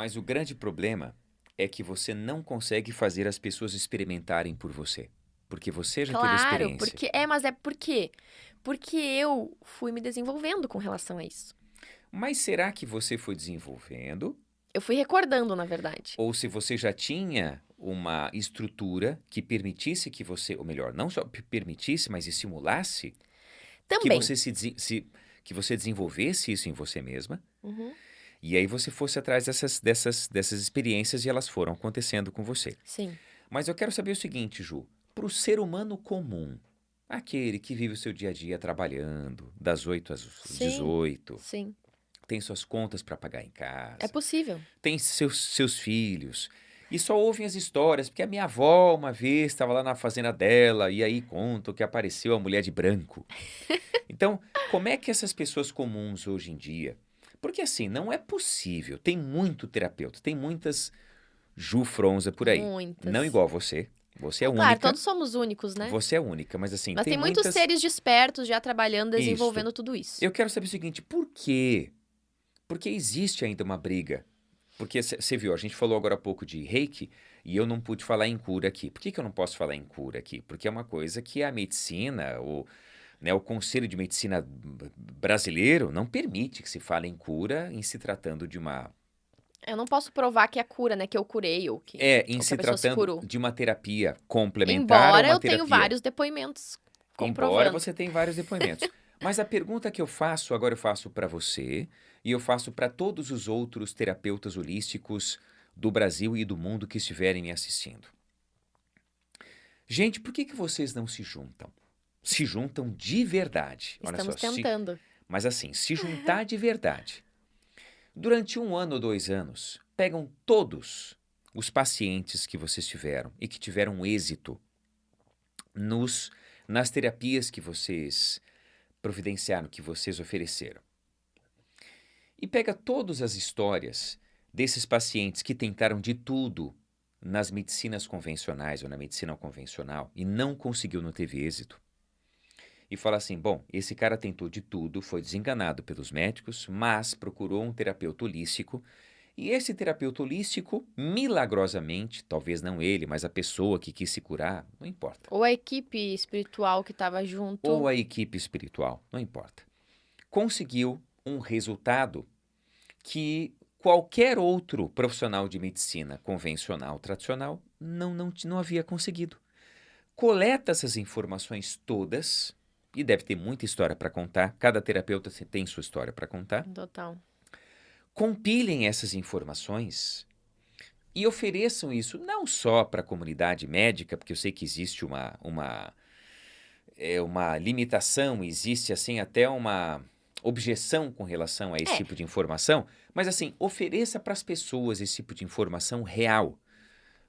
Mas o grande problema é que você não consegue fazer as pessoas experimentarem por você. Porque você já teve a Claro, experiência. porque mas é por quê? Porque eu fui me desenvolvendo com relação a isso. Mas será que você foi desenvolvendo? Eu fui recordando, na verdade. Ou se você já tinha uma estrutura que permitisse que você, ou melhor, não só permitisse, mas estimulasse que Também. você que você desenvolvesse isso em você mesma, Uhum, e aí você fosse atrás dessas experiências e elas foram acontecendo com você. sim. Mas eu quero saber o seguinte, Ju, para o ser humano comum, aquele que vive o seu dia a dia trabalhando, das 8 às Sim, 18, sim. tem suas contas para pagar em É casa, possível. tem seus filhos, e só ouvem as histórias, porque a minha avó uma vez estava lá na fazenda dela, e aí contam que apareceu a mulher de branco. Então, como é que essas pessoas comuns hoje em dia. Porque assim, não é possível. Tem muito terapeuta, tem muitas Ju Fronza por aí. Não Muitas. igual você. Você é É claro, única. todos somos únicos, né? Você é única, mas assim, Mas tem tem muitos muitas. seres despertos já trabalhando, Isto. desenvolvendo tudo isso. Eu quero saber o seguinte: por quê? Porque existe ainda uma briga. Porque você viu, a gente falou agora há pouco de reiki e eu não pude falar em cura aqui. Por que, que eu não posso falar em cura aqui? Porque é uma coisa que a medicina, o Conselho de Medicina brasileiro não permite que se fale em cura em se tratando de uma. Eu não posso provar que é cura, né? Que eu curei Em ou que se a pessoa se tratando curou. de uma terapia complementar ou Embora uma eu tenho terapia. vários depoimentos Embora comprovando. você tenha vários depoimentos. Mas a pergunta que eu faço, agora eu faço para você e eu faço para todos os outros terapeutas holísticos do Brasil e do mundo que estiverem me assistindo. Gente, por que que vocês não se juntam? Se Es- juntam de verdade. Olha só, Estamos tentando. mas assim, se juntar de verdade. Durante 1 ano ou 2 anos, pegam todos os pacientes que vocês tiveram e que tiveram êxito nos, nas terapias que vocês providenciaram, que vocês ofereceram. E pega todas as histórias desses pacientes que tentaram de tudo nas medicinas convencionais ou na medicina convencional e não conseguiu, não teve êxito. E fala assim: bom, esse cara tentou de tudo, foi desenganado pelos médicos, mas procurou um terapeuta holístico. E esse terapeuta holístico, milagrosamente, talvez não ele, mas a pessoa que quis se curar, não importa. Ou a equipe espiritual que estava Ou junto. a equipe espiritual, não importa. Conseguiu um resultado que qualquer outro profissional de medicina convencional, tradicional, não havia conseguido. Coleta essas informações todas, e deve ter muita história para contar, cada terapeuta tem sua história para contar. Total. Compilem essas informações e ofereçam isso não só para a comunidade médica, porque eu sei que existe uma limitação, existe assim até uma objeção com relação a esse É, tipo de informação, mas assim, ofereça para as pessoas esse tipo de informação real.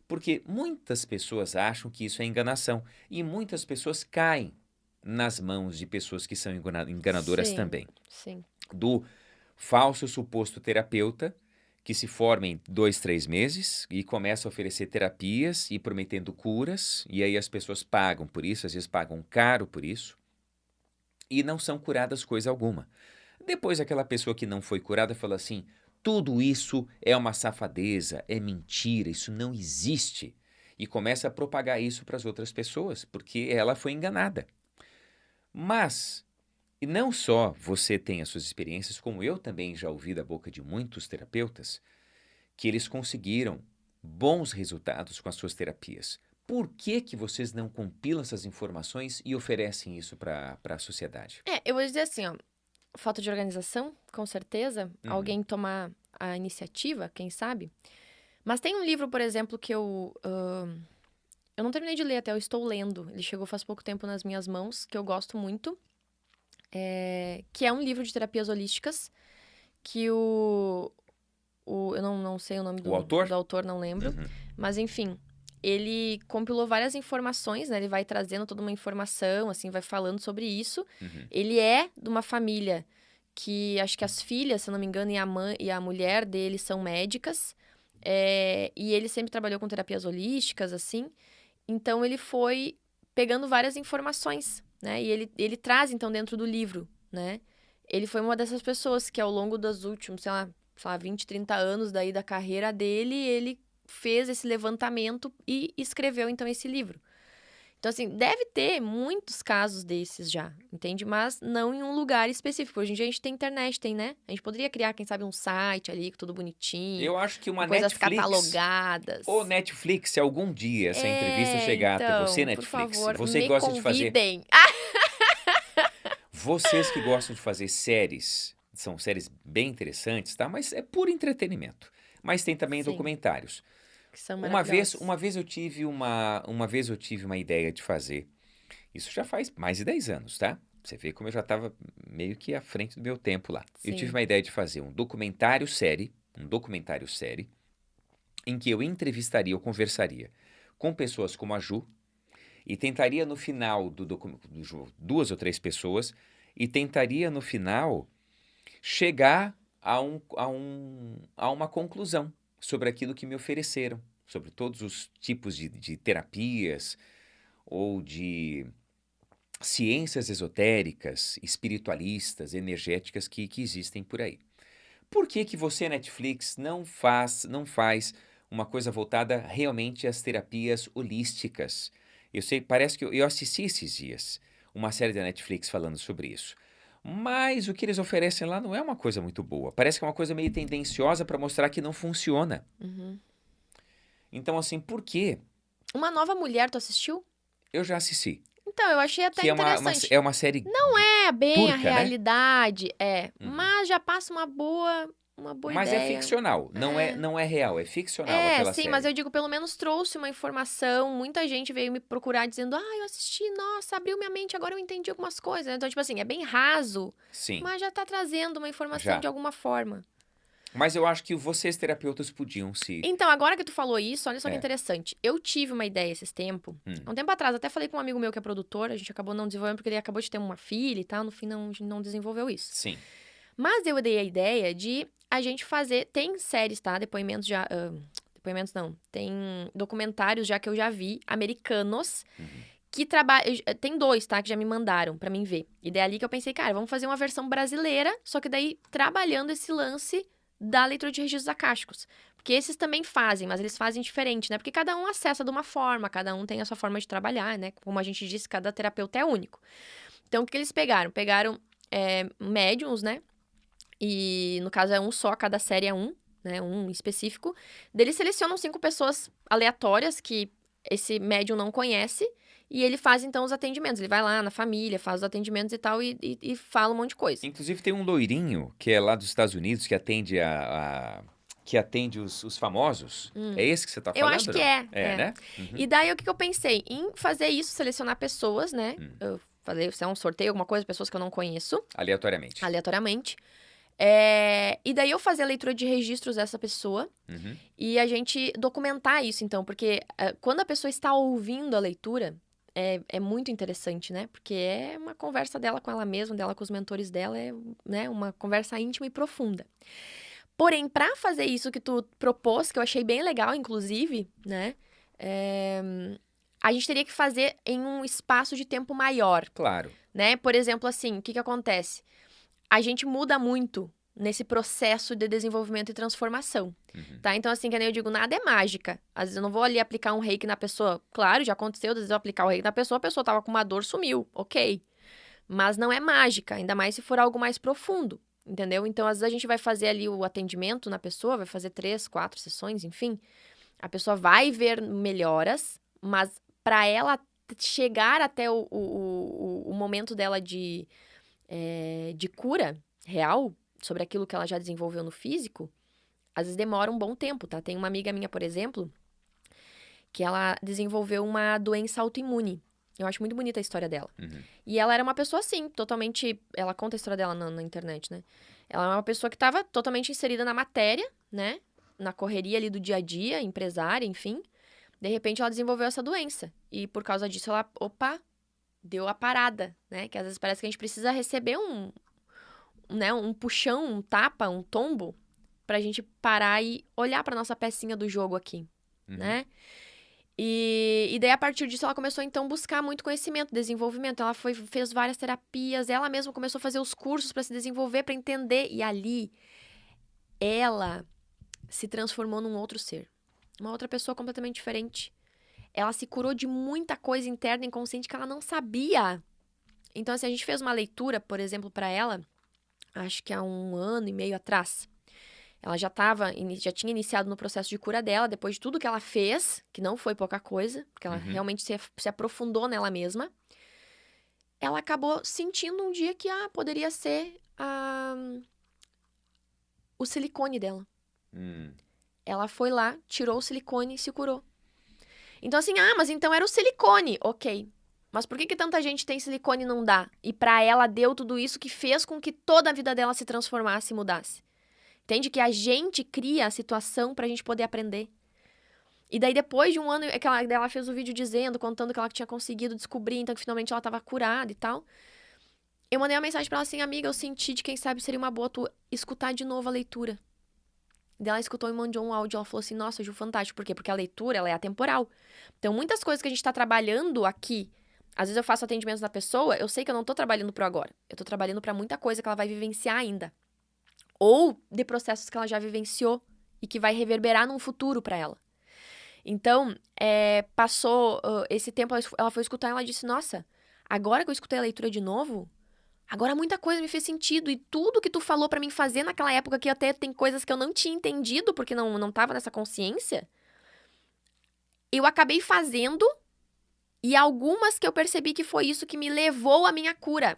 Porque muitas pessoas acham que isso é enganação e muitas pessoas caem nas mãos de pessoas que são enganadoras sim, também. sim. Do falso suposto terapeuta que se forma em 2, 3 meses e começa a oferecer terapias e prometendo curas, e aí as pessoas pagam por isso, às vezes pagam caro por isso, e não são curadas coisa alguma. Depois aquela pessoa que não foi curada fala assim: tudo isso é uma safadeza, é mentira, isso não existe. E começa a propagar isso para as outras pessoas, porque ela foi enganada. Mas, e não só você tem as suas experiências, como eu também já ouvi da boca de muitos terapeutas, que eles conseguiram bons resultados com as suas terapias. Por que que vocês não compilam essas informações e oferecem isso para a sociedade? Eu vou dizer assim, ó. Falta de organização, com certeza. Uhum. Alguém tomar a iniciativa, quem sabe. Mas tem um livro, por exemplo, que eu não terminei de ler até, eu estou lendo. Ele chegou faz pouco tempo nas minhas mãos, que eu gosto muito. Que é um livro de terapias holísticas, que eu não sei o nome O do autor? autor, não lembro. Uhum. Mas, enfim, ele compilou várias informações, né? Ele vai trazendo toda uma informação, assim, vai falando sobre isso. Uhum. Ele é de uma família que, acho que as filhas, se eu não me engano, e a mãe e a mulher dele são médicas. E ele sempre trabalhou com terapias holísticas, assim. Então, ele foi pegando várias informações, né? E ele traz, então, dentro do livro, né? Ele foi uma dessas pessoas que, ao longo dos últimos, sei lá, sei lá, 20, 30 anos daí da carreira dele, ele fez esse levantamento e escreveu, então, esse livro. Então, assim, deve ter muitos casos desses já, entende? Mas não em um lugar específico. Hoje em dia a gente tem internet, tem, né? A gente poderia criar, quem sabe, um site ali, com tudo bonitinho, Eu acho que com uma coisas Netflix, catalogadas. ou Netflix, se algum dia essa entrevista chegar até você, Então, por Netflix, favor, você me gosta de fazer, convidem. vocês que gostam de fazer séries, são séries bem interessantes, tá? Mas é puro entretenimento. Mas tem também Sim, documentários. que são Uma vez, maravilhosos. uma vez eu tive uma ideia de fazer. Isso já faz mais de 10 anos, tá? Você vê como eu já estava meio que à frente do meu tempo lá. Eu tive Sim. uma ideia de fazer um documentário série, em que eu entrevistaria ou conversaria com pessoas como a Ju e tentaria no final do 2 ou 3 pessoas e tentaria no final chegar a uma conclusão sobre aquilo que me ofereceram, sobre todos os tipos de terapias ou de ciências esotéricas, espiritualistas, energéticas que existem por aí. Por que que você, Netflix, não faz uma coisa voltada realmente às terapias holísticas? Eu sei, parece que eu assisti esses dias uma série da Netflix falando sobre isso. Mas o que eles oferecem lá não é uma coisa muito boa. Parece que é uma coisa meio tendenciosa para mostrar que não funciona. Uhum. Então, assim, por quê? Uma Nova Mulher, tu assistiu? Eu já assisti. Então, eu achei até Que interessante. é uma série É bem a turca, né? realidade, Uhum. mas já passa uma boa Mas é ideia. ficcional, não é, É. não é real, é ficcional aquela Sim, mas série. eu digo, pelo menos trouxe uma informação. Muita gente veio me procurar dizendo: eu assisti, nossa, abriu minha mente, agora eu entendi algumas coisas. Então, tipo assim, é bem raso, Sim, mas já tá trazendo uma informação já. de alguma forma. Mas eu acho que vocês terapeutas podiam se. Então, agora que tu falou isso, olha só que É. interessante. Eu tive uma ideia esses tempos. Hum. Há um tempo atrás, até falei com um amigo meu que é produtor, a gente acabou não desenvolvendo porque ele acabou de ter uma filha e tal, no fim não desenvolveu isso. Sim. Mas eu dei a ideia de a gente fazer. Tem séries, tá? Depoimentos já. Depoimentos não. Tem documentários já que eu já vi, americanos, Uhum. que trabalham. Tem dois, tá? Que já me mandaram pra mim ver. E daí é ali que eu pensei, cara, vamos fazer uma versão brasileira, só que daí trabalhando esse lance da leitura de registros acásticos. Porque esses também fazem, mas eles fazem diferente, né? Porque cada um acessa de uma forma, cada um tem a sua forma de trabalhar, né? Como a gente disse, cada terapeuta é único. Então, o que eles pegaram? Pegaram médiums, né? E no caso é um só, cada série é um, né? Um específico. Daí eles selecionam 5 pessoas aleatórias que esse médium não conhece. E ele faz, então, os atendimentos. Ele vai lá na família, faz os atendimentos e tal, e fala um monte de coisa. Inclusive tem um loirinho que é lá dos Estados Unidos que atende que atende os famosos. É esse que você tá Eu acho falando, que não? é. É, né? Uhum. E daí, o que eu pensei? Em fazer isso, selecionar pessoas, né? Eu falei, se é um sorteio, alguma coisa, pessoas que eu não conheço, Aleatoriamente. aleatoriamente. E daí eu fazer a leitura de registros dessa pessoa Uhum. e a gente documentar isso, então, porque quando a pessoa está ouvindo a leitura, é muito interessante, né? Porque é uma conversa dela com ela mesma, dela com os mentores dela, né, uma conversa íntima e profunda. Porém, para fazer isso que tu propôs, que eu achei bem legal, inclusive, né? A gente teria que fazer em um espaço de tempo maior, Claro. né? Por exemplo, assim, o que acontece? A gente muda muito nesse processo de desenvolvimento e transformação, tá? Então, assim, que nem eu digo, nada é mágica. Às vezes eu não vou ali aplicar um reiki na pessoa. Claro, já aconteceu, às vezes eu aplicar o reiki na pessoa, a pessoa tava com uma dor, sumiu, ok. Mas não é mágica, ainda mais se for algo mais profundo, entendeu? Então, às vezes a gente vai fazer ali o atendimento na pessoa, vai fazer 3, 4 sessões, enfim. A pessoa vai ver melhoras, mas para ela chegar até o momento dela de cura real sobre aquilo que ela já desenvolveu no físico, às vezes demora um bom tempo, tá? Tem uma amiga minha, por exemplo, que ela desenvolveu uma doença autoimune. Eu acho muito bonita a história dela. E ela era uma pessoa assim, totalmente... Ela conta a história dela na internet, né? Ela é uma pessoa que estava totalmente inserida na matéria, né? Na correria ali do dia a dia, empresária, enfim. De repente, ela desenvolveu essa doença. E por causa disso, ela, deu a parada, né? Que às vezes parece que a gente precisa receber um puxão, um tapa, um tombo, pra gente parar e olhar pra nossa pecinha do jogo aqui, né? E daí, a partir disso, ela começou, então, a buscar muito conhecimento, desenvolvimento. Ela fez várias terapias, ela mesma começou a fazer os cursos pra se desenvolver, pra entender. E ali, ela se transformou num outro ser. Uma outra pessoa completamente diferente. Ela se curou de muita coisa interna e inconsciente que ela não sabia. Então, assim, a gente fez uma leitura, por exemplo, para ela, acho que há 1 ano e meio atrás. Ela já tinha iniciado no processo de cura dela, depois de tudo que ela fez, que não foi pouca coisa, porque ela realmente se aprofundou nela mesma. Ela acabou sentindo um dia que poderia ser o silicone dela. Ela foi lá, tirou o silicone e se curou. Então assim, mas então era o silicone. Ok. Mas por que tanta gente tem silicone e não dá? E pra ela deu tudo isso que fez com que toda a vida dela se transformasse e mudasse. Entende? Que a gente cria a situação pra gente poder aprender. E daí depois de 1 ano, ela fez o vídeo contando que ela tinha conseguido descobrir, então que finalmente ela tava curada e tal. Eu mandei uma mensagem pra ela assim, amiga, eu senti de quem sabe seria uma boa tu escutar de novo a leitura. Daí ela escutou e mandou um áudio, ela falou assim, nossa, Ju, fantástico. Por quê? Porque a leitura, ela é atemporal. Então, muitas coisas que a gente tá trabalhando aqui, às vezes eu faço atendimentos da pessoa, eu sei que eu não tô trabalhando pro agora. Eu tô trabalhando pra muita coisa que ela vai vivenciar ainda. Ou de processos que ela já vivenciou e que vai reverberar num futuro pra ela. Então, passou esse tempo, ela foi escutar e ela disse, nossa, agora que eu escutei a leitura de novo, agora muita coisa me fez sentido e tudo que tu falou pra mim fazer naquela época, que até tem coisas que eu não tinha entendido porque não tava nessa consciência, eu acabei fazendo e algumas que eu percebi que foi isso que me levou à minha cura.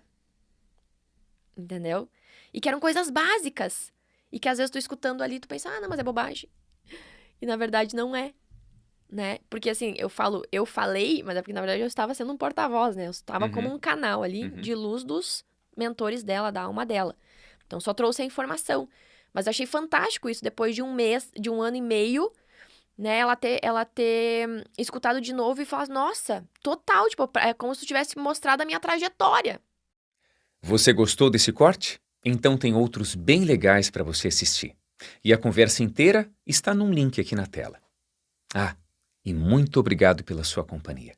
Entendeu? E que eram coisas básicas e que às vezes tu escutando ali tu pensa, não, mas é bobagem. E na verdade não é. Né? Porque assim, eu falei, mas é porque na verdade eu estava sendo um porta-voz, né? Eu estava como um canal ali de luz dos mentores dela, da alma dela. Então só trouxe a informação. Mas eu achei fantástico isso, depois de 1 ano e meio, né? Ela ter escutado de novo e falar, nossa, total, tipo, é como se tu tivesse mostrado a minha trajetória. Você gostou desse corte? Então tem outros bem legais para você assistir. E a conversa inteira está num link aqui na tela. E muito obrigado pela sua companhia.